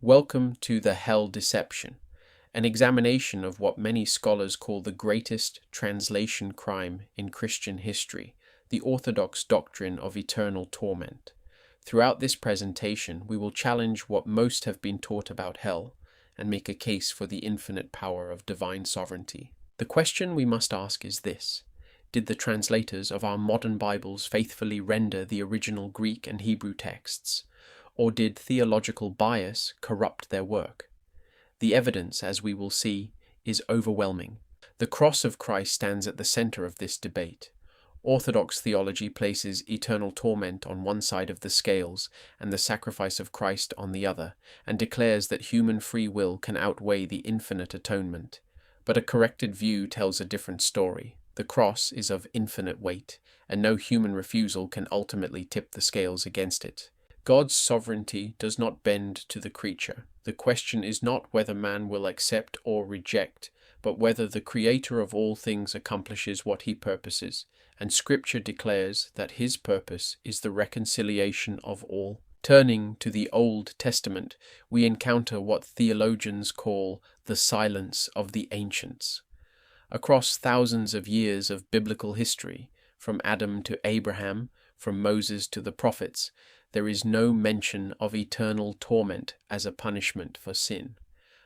Welcome to the Hell Deception, an examination of what many scholars call the greatest translation crime in Christian history, the Orthodox doctrine of eternal torment. Throughout this presentation, we will challenge what most have been taught about hell and make a case for the infinite power of divine sovereignty. The question we must ask is this: did the translators of our modern Bibles faithfully render the original Greek and Hebrew texts, or did theological bias corrupt their work? The evidence, as we will see, is overwhelming. The cross of Christ stands at the center of this debate. Orthodox theology places eternal torment on one side of the scales and the sacrifice of Christ on the other, and declares that human free will can outweigh the infinite atonement. But a corrected view tells a different story. The cross is of infinite weight, and no human refusal can ultimately tip the scales against it. God's sovereignty does not bend to the creature. The question is not whether man will accept or reject, but whether the Creator of all things accomplishes what he purposes, and Scripture declares that his purpose is the reconciliation of all. Turning to the Old Testament, we encounter what theologians call the silence of the ancients. Across thousands of years of biblical history, from Adam to Abraham, from Moses to the prophets, there is no mention of eternal torment as a punishment for sin.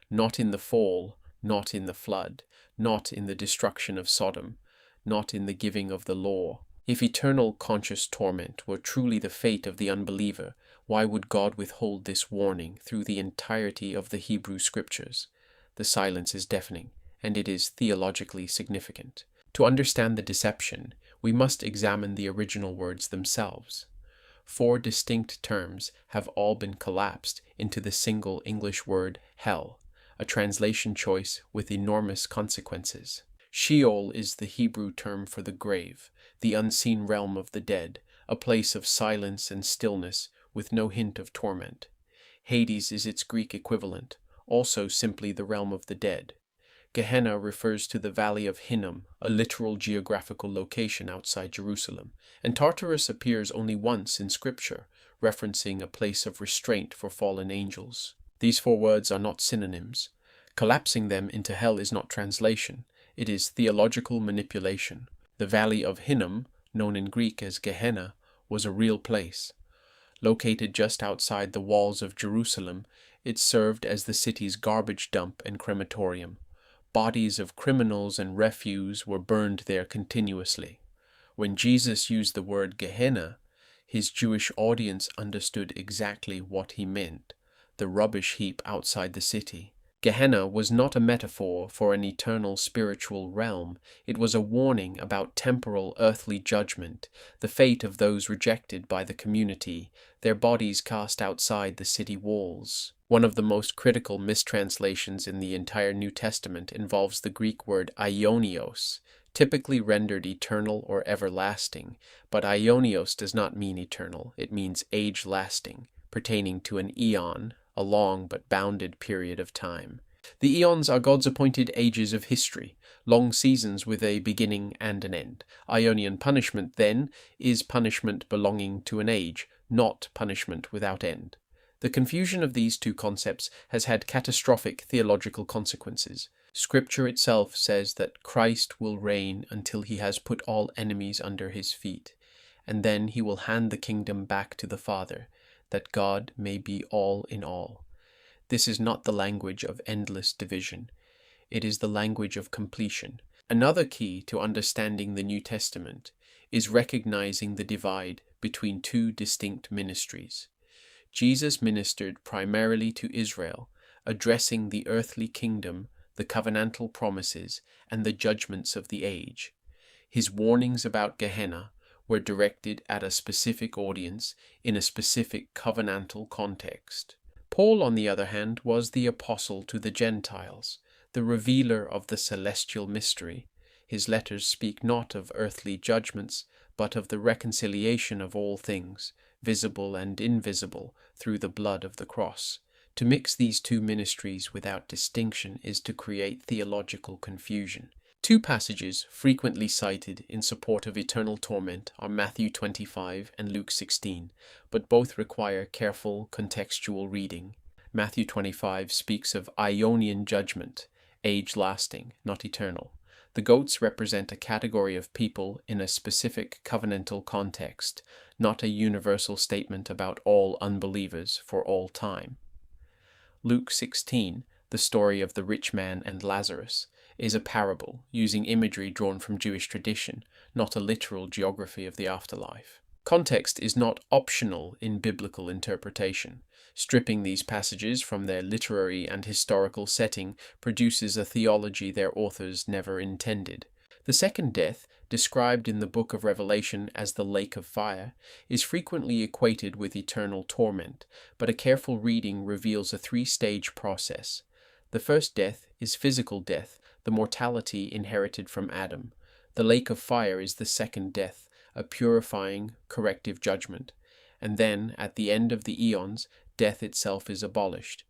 Not in the fall, not in the flood, not in the destruction of Sodom, not in the giving of the law. If eternal conscious torment were truly the fate of the unbeliever, why would God withhold this warning through the entirety of the Hebrew Scriptures? The silence is deafening, and it is theologically significant. To understand the deception, we must examine the original words themselves. 4 distinct terms have all been collapsed into the single English word hell, a translation choice with enormous consequences. Sheol is the Hebrew term for the grave, the unseen realm of the dead, a place of silence and stillness with no hint of torment. Hades is its Greek equivalent, also simply the realm of the dead. Gehenna refers to the Valley of Hinnom, a literal geographical location outside Jerusalem, and Tartarus appears only once in Scripture, referencing a place of restraint for fallen angels. These 4 words are not synonyms. Collapsing them into hell is not translation, it is theological manipulation. The Valley of Hinnom, known in Greek as Gehenna, was a real place. Located just outside the walls of Jerusalem, it served as the city's garbage dump and crematorium. Bodies of criminals and refuse were burned there continuously. When Jesus used the word Gehenna, his Jewish audience understood exactly what he meant: the rubbish heap outside the city. Gehenna was not a metaphor for an eternal spiritual realm. It was a warning about temporal earthly judgment, the fate of those rejected by the community, their bodies cast outside the city walls. One of the most critical mistranslations in the entire New Testament involves the Greek word aionios, typically rendered eternal or everlasting, but aionios does not mean eternal, it means age-lasting, pertaining to an eon, a long but bounded period of time. The eons are God's appointed ages of history, long seasons with a beginning and an end. Ionian punishment, then, is punishment belonging to an age, not punishment without end. The confusion of these 2 concepts has had catastrophic theological consequences. Scripture itself says that Christ will reign until he has put all enemies under his feet, and then he will hand the kingdom back to the Father, that God may be all in all. This is not the language of endless division. It is the language of completion. Another key to understanding the New Testament is recognizing the divide between 2 distinct ministries. Jesus ministered primarily to Israel, addressing the earthly kingdom, the covenantal promises, and the judgments of the age. His warnings about Gehenna were directed at a specific audience in a specific covenantal context. Paul, on the other hand, was the apostle to the Gentiles, the revealer of the celestial mystery. His letters speak not of earthly judgments, but of the reconciliation of all things, visible and invisible, through the blood of the cross. To mix these 2 ministries without distinction is to create theological confusion. 2 passages frequently cited in support of eternal torment are Matthew 25 and Luke 16, but both require careful contextual reading. Matthew 25 speaks of Ionian judgment, age-lasting, not eternal. The goats represent a category of people in a specific covenantal context, not a universal statement about all unbelievers for all time. Luke 16, the story of the rich man and Lazarus, is a parable using imagery drawn from Jewish tradition, not a literal geography of the afterlife. Context is not optional in biblical interpretation. Stripping these passages from their literary and historical setting produces a theology their authors never intended. The second death, described in the book of Revelation as the lake of fire, is frequently equated with eternal torment, but a careful reading reveals a three-stage process. The first death is physical death, the mortality inherited from Adam. The lake of fire is the second death, a purifying, corrective judgment. And then, at the end of the eons, death itself is abolished.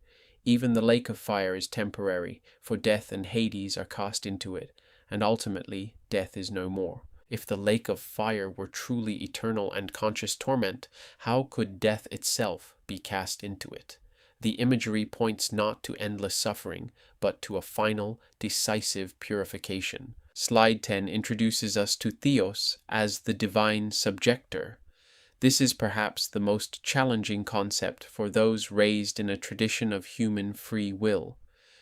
Even the lake of fire is temporary, for death and Hades are cast into it, and ultimately death is no more. If the lake of fire were truly eternal and conscious torment, how could death itself be cast into it? The imagery points not to endless suffering, but to a final, decisive purification. Slide 10 introduces us to Theos as the divine subjector. This is perhaps the most challenging concept for those raised in a tradition of human free will.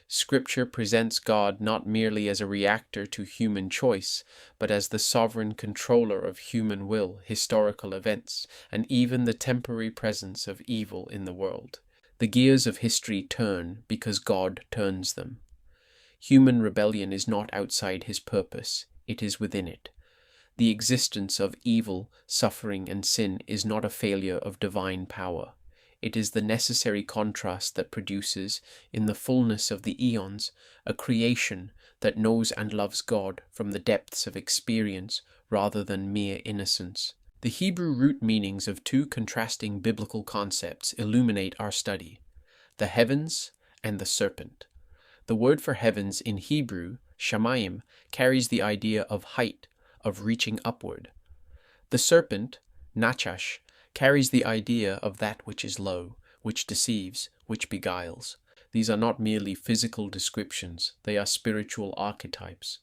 Scripture presents God not merely as a reactor to human choice, but as the sovereign controller of human will, historical events, and even the temporary presence of evil in the world. The gears of history turn because God turns them. Human rebellion is not outside his purpose, it is within it. The existence of evil, suffering, and sin is not a failure of divine power. It is the necessary contrast that produces, in the fullness of the eons, a creation that knows and loves God from the depths of experience rather than mere innocence. The Hebrew root meanings of two contrasting biblical concepts illuminate our study: the heavens and the serpent. The word for heavens in Hebrew, shamayim, carries the idea of height, of reaching upward. The serpent, nachash, carries the idea of that which is low, which deceives, which beguiles. These are not merely physical descriptions, they are spiritual archetypes.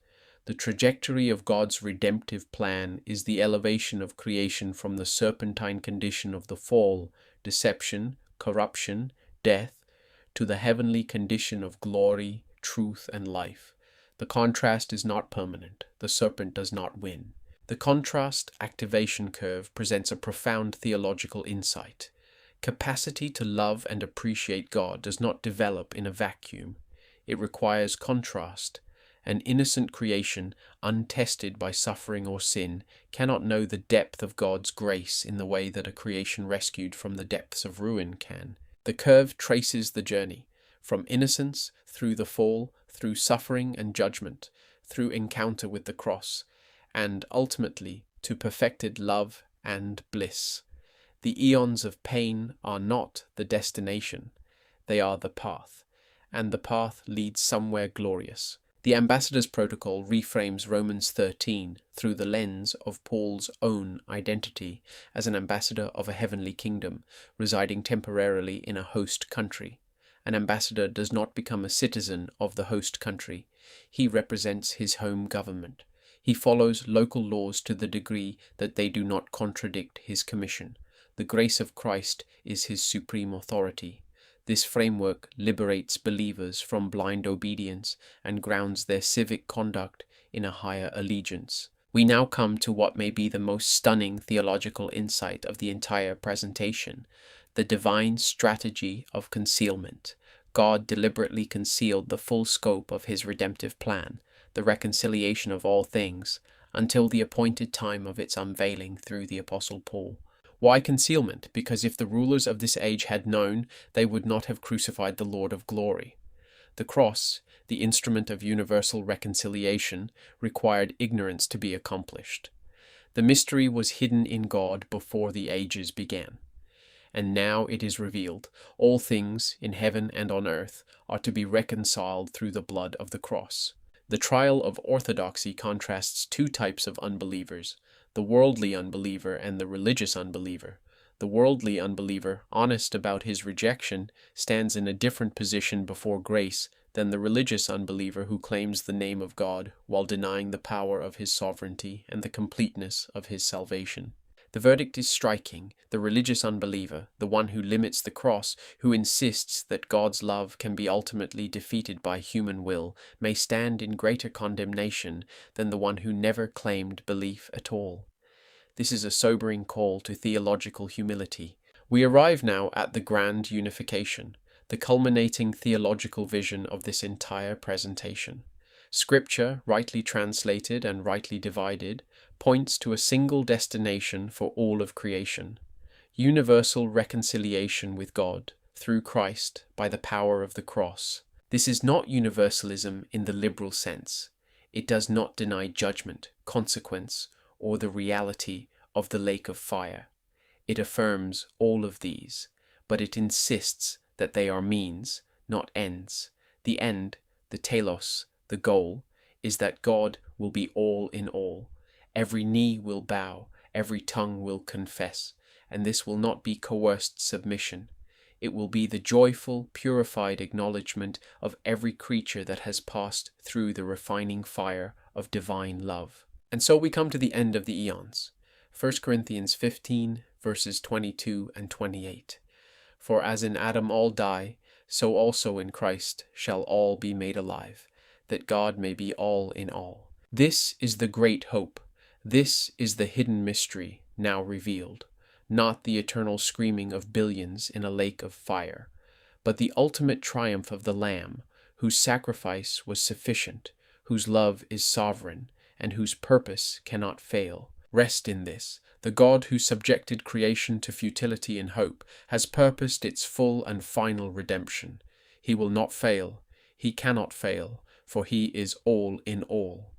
The trajectory of God's redemptive plan is the elevation of creation from the serpentine condition of the fall, deception, corruption, death, to the heavenly condition of glory, truth, and life. The contrast is not permanent. The serpent does not win. The contrast activation curve presents a profound theological insight. Capacity to love and appreciate God does not develop in a vacuum. It requires contrast. An innocent creation, untested by suffering or sin, cannot know the depth of God's grace in the way that a creation rescued from the depths of ruin can. The curve traces the journey, from innocence, through the fall, through suffering and judgment, through encounter with the cross, and ultimately to perfected love and bliss. The eons of pain are not the destination, they are the path, and the path leads somewhere glorious. The Ambassador's Protocol reframes Romans 13 through the lens of Paul's own identity as an ambassador of a heavenly kingdom, residing temporarily in a host country. An ambassador does not become a citizen of the host country. He represents his home government. He follows local laws to the degree that they do not contradict his commission. The grace of Christ is his supreme authority. This framework liberates believers from blind obedience and grounds their civic conduct in a higher allegiance. We now come to what may be the most stunning theological insight of the entire presentation: the divine strategy of concealment. God deliberately concealed the full scope of his redemptive plan, the reconciliation of all things, until the appointed time of its unveiling through the Apostle Paul. Why concealment? Because if the rulers of this age had known, they would not have crucified the Lord of glory. The cross, the instrument of universal reconciliation, required ignorance to be accomplished. The mystery was hidden in God before the ages began. And now it is revealed. All things, in heaven and on earth, are to be reconciled through the blood of the cross. The trial of orthodoxy contrasts two types of unbelievers: the worldly unbeliever and the religious unbeliever. The worldly unbeliever, honest about his rejection, stands in a different position before grace than the religious unbeliever who claims the name of God while denying the power of his sovereignty and the completeness of his salvation. The verdict is striking. The religious unbeliever, the one who limits the cross, who insists that God's love can be ultimately defeated by human will, may stand in greater condemnation than the one who never claimed belief at all. This is a sobering call to theological humility. We arrive now at the grand unification, the culminating theological vision of this entire presentation. Scripture, rightly translated and rightly divided, points to a single destination for all of creation: universal reconciliation with God through Christ by the power of the cross. This is not universalism in the liberal sense. It does not deny judgment, consequence, or the reality of the lake of fire. It affirms all of these, but it insists that they are means, not ends. The end, the telos, the goal, is that God will be all in all. Every knee will bow, every tongue will confess, and this will not be coerced submission. It will be the joyful, purified acknowledgement of every creature that has passed through the refining fire of divine love. And so we come to the end of the eons. 1 Corinthians 15, verses 22 and 28. For as in Adam all die, so also in Christ shall all be made alive, that God may be all in all. This is the great hope. This is the hidden mystery now revealed, not the eternal screaming of billions in a lake of fire, but the ultimate triumph of the Lamb, whose sacrifice was sufficient, whose love is sovereign, and whose purpose cannot fail. Rest in this. The God who subjected creation to futility and hope has purposed its full and final redemption. He will not fail. He cannot fail, for he is all in all.